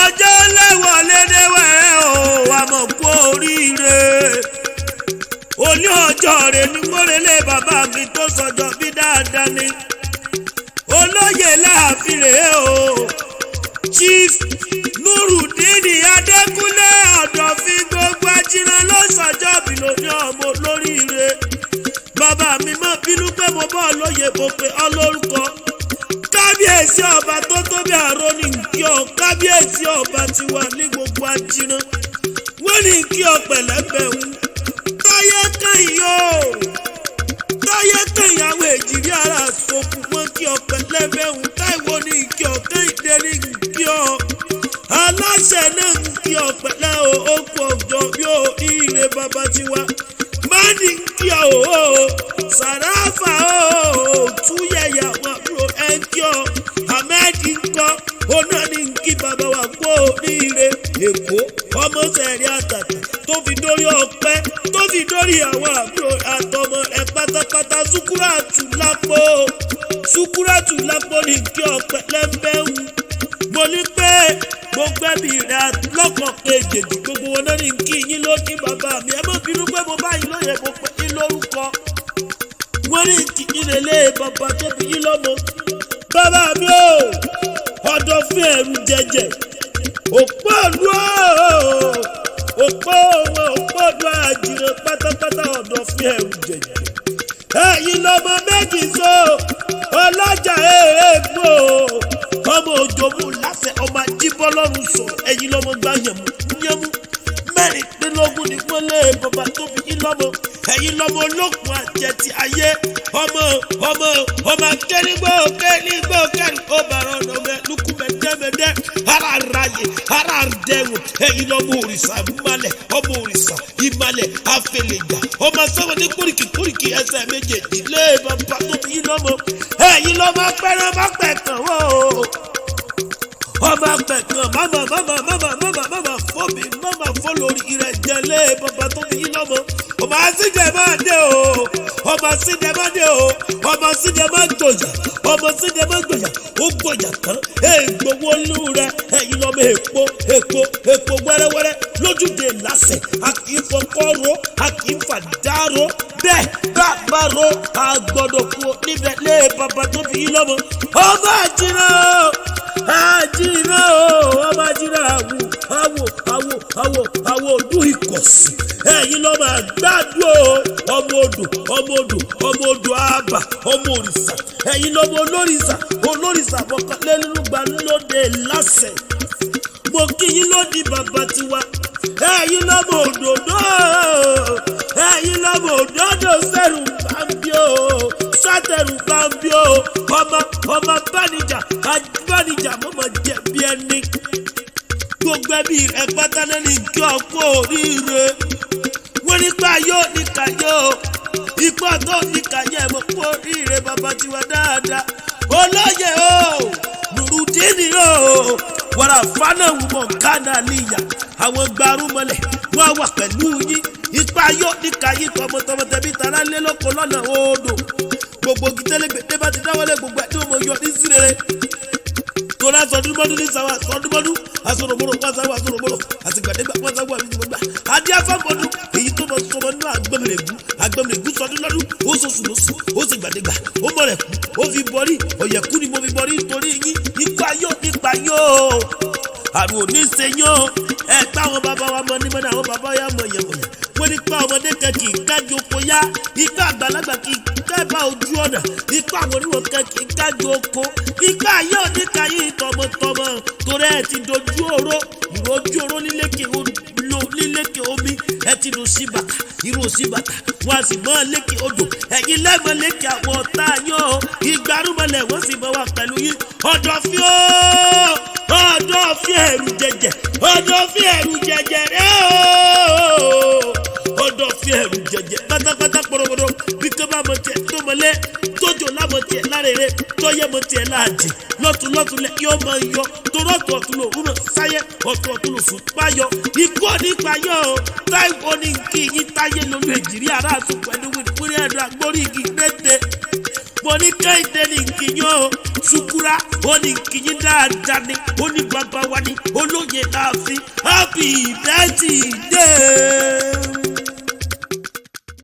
ọjọ́ lẹ́wọ̀ lédèwẹ̀rẹ́ o wà mọ̀ kú oríire òní ọjọ́ rẹ̀ ní mọ́rẹ́lẹ́ bàbá mi tó sọjọ́ bí dáadáa ni olóyè láàfin rèé o Chief Nurudeen Adékúnlé Ọ̀dọ̀fin gbogbo ajíran ló sọjọ́ bí lóní ọmọ olóríire bàbá mi mọ́ bínú pé mo bọ́ olóyè mo pe ọlórúkọ kábíyèsí ọba tó tóbi àrò ní kí ọ kábíyèsí ọba ti wà ní gbogbo ajíran wọ́n ní kí ọ pẹ̀lẹ́bẹ̀wù táyé kẹ́yìn o táyé kẹ́yìn àwọn èjìrí ara sọ̀kù wọ́n kí ọ pẹ̀lẹ́bẹ̀wù táìwọ́ ní kí ọ kẹ́hìndé ní kí ọ aláṣẹ náà ń kí ọ pẹ̀lẹ́ o ó kú ọjọ́ bí ó ire bàbá ti wá máa ní kí ọ o sàráfà o túyẹ̀yà wọn àbúrò ẹ kí ọ ahmed ńkọ́ ó náà ní kí bàbá wa kú oríire èkó ọmọ sẹ̀rí àtàtà tó fi dórí ọpẹ́ tó fi dórí àwọn àbúrò àtọmọ ẹ pátápátá Súkúrátù lápò ní kí ọpẹ́ lẹ́mbẹ̀wù mo ní pé gbogbo ẹbí rẹ lọ́kàn kejì gbogbo wọn náà ní kí yín ló ní bàbá mi ẹ má bínú pé mo bá yín lóye mo pè yín lórúkọ wọ́n ní kí yín lè bàbá tó bí yín lọ́mọ bàbá mi o Ọ̀dọ̀fin ẹ̀rù jẹjẹ òpó òlu òpó òlu àjìrè pátápátá Ọ̀dọ̀fin ẹ̀rù jẹjẹ ẹ̀yin lọ́mọ méjì so ọlọ́jà èègbò ọmọ òjòmú láfẹ́ ọmọ ajíbọ́lọ́run sọ̀rọ̀ ẹ̀yin lọ́mọ gbá yẹ̀mú mẹ́rìndínlógún ní wọ́n lé bàbá tó fi yín lọ́mọ ẹ̀yin lọ́mọ olókùn àjẹtì ayé ọmọ kẹ́nigbó kẹ́rin ó bàrà ọ̀nà mẹ́lúkú mẹ́dẹ́mẹ́dẹ́ ara ráyè ara dẹ̀wọ̀n ẹ̀yin lọ́mọ òrìṣà ìmàlẹ̀ ọmọ òrìṣà ìmàlẹ̀ àfẹlẹ̀gbà ọmọ sọ́wọ́n ní kúrìkì ẹsẹ̀ méjèèjì lé bàbá tó fi yín lọ́mọ ẹ̀yin lọ́mọ pẹ́rẹ́ má pẹ̀kàn wò ọmọ pẹ̀kàn máma fọ́ mi máma fọ́ lórí ìrẹ̀jẹ̀ lé bàbá tó fi yín lọ́mọ ọmọ sídẹ̀ máa dé o ọmọ sídẹ̀ máa dé o ọmọ sídẹ̀ máa gbòyà ọmọ sídẹ̀ máa gbòyà ó gbòyà tán ègbówó lú rẹ ẹ̀yin lọ́mọ èpo wẹ́rẹ́wẹ́rẹ́ lójúde lásẹ̀ a kì í fọkọ́rọ́ a kì í fàdárọ́ bẹ́ẹ̀ bá ro àgbọ̀dọ̀ kú níbẹ̀ lé bàbá tó fi yín lọ́mọ ọmọ àjìrà ọmọ àjìrà àwọ̀ ojú ìkọ̀sí ẹ̀yin lọ́mọ àgbàdo ọmọ odò àbà ọmọ òrìṣà ẹ̀yin lọ́mọ olórìṣà mọ́kànlélúgba lóde lásẹ̀ mo kí yín lódì bàbá tiwa ẹ̀yin lọ́mọ òdòdó sẹ́rù bámbíò sátẹ̀rù bámbíò ọmọ bánijà mọ́mọ́ jẹ̀bi ẹni gbogbo ẹbí rẹ pátá náà ní kí ọkọ oríire wọ́n nípa yóò níka yóò ipò tó níka yẹ mọ́ kó oríire bàbá tiwa dáadáa olóyè o Nurudeen o wàrà fánàwù mọ̀ kánà níyà àwọn gbarumọlẹ̀ wọ́n wà pẹ̀lú yín ipa yóò níka yín tọmọtọmọ tẹbí tara lé lóko lọ́nà odò gbogbo gítẹ́lẹ́gbẹ̀dẹ́ bá ti dáwọ́lé gbogbo ẹ̀ tí wọ́n mọ̀ yọ ní sírere torí asọdúnmọ́dún ní sáwà asọdúnmọ́dún asọ̀rọ̀mọ́rọ̀ pàṣẹwà asọ̀rọ̀mọ́rọ̀ àtìgbàdégbà pàṣẹwà àbíjìmọ́gbà adíáfàmọ́dún èyí tó mọ sọmọ náà agbẹmìrègún sọdún lọ́dún ó sọ̀sù lóṣù ó sì gbàdégbà ó mọ̀rẹ̀ kú ó fi bọ́rí ọ̀yẹ̀kú ni mo fi bọ́rí torí yín nípa yóò àrùn òní ṣe yán ẹ táwọn bàbá wa mọ nímọ̀ náà àwọn bàbá ya mọ̀ yẹ̀mọ̀yẹ̀ wọ́n nípa ọmọdé kan kì í kájú oko yá ipa àgbàlagbà kì í kẹ́bà ojú ọ̀nà ipa àwọn oníwọ̀n kan kì í kájú oko ipa yóò níka yìí tọmọtọmọ torí ẹ ti dojú oró ìrojú oró lílékè omi ẹ ti lù sí bàtà irú sí bàtà wọn a sì mọ lékè odò ẹ̀yin lẹ́mọ̀ lékè àwọn ọ̀tá yán ìgbárùmọ̀lẹ̀ wọ́n sì mọ wà pẹ̀lú yín Ọ̀dọ̀fin ẹ̀rù jẹjẹ rẹ Ọ̀dọ̀fin ẹ̀rù jẹjẹ pátápátá pọ̀rọ̀pọ̀rọ̀ bí kò bá mọ̀ tiẹ̀ tó mọ̀lẹ́ tójò lámọ̀ tiẹ̀ lárẹ̀rẹ̀ tọ́yẹ̀ mọ̀ tiẹ̀ láàjì lọ́tún lẹ̀ yóò máa yọ torí ọ̀tún lò rúnà sáyẹ́ ọ̀tún lò fún páyọ ikú nípa yọ táìwọ́ ní kí yín táyé lólu èjìrí aráàtú pẹ̀lú wíwí ẹ̀rọ agbórí igi rẹ́tẹ̀ mo ní Kẹ́hìndé ní nkìyín o Ṣùkúrà ó ní nkìyín dáadáa ni ó ní bàbá wa ní olóyè láàfin happy birthday.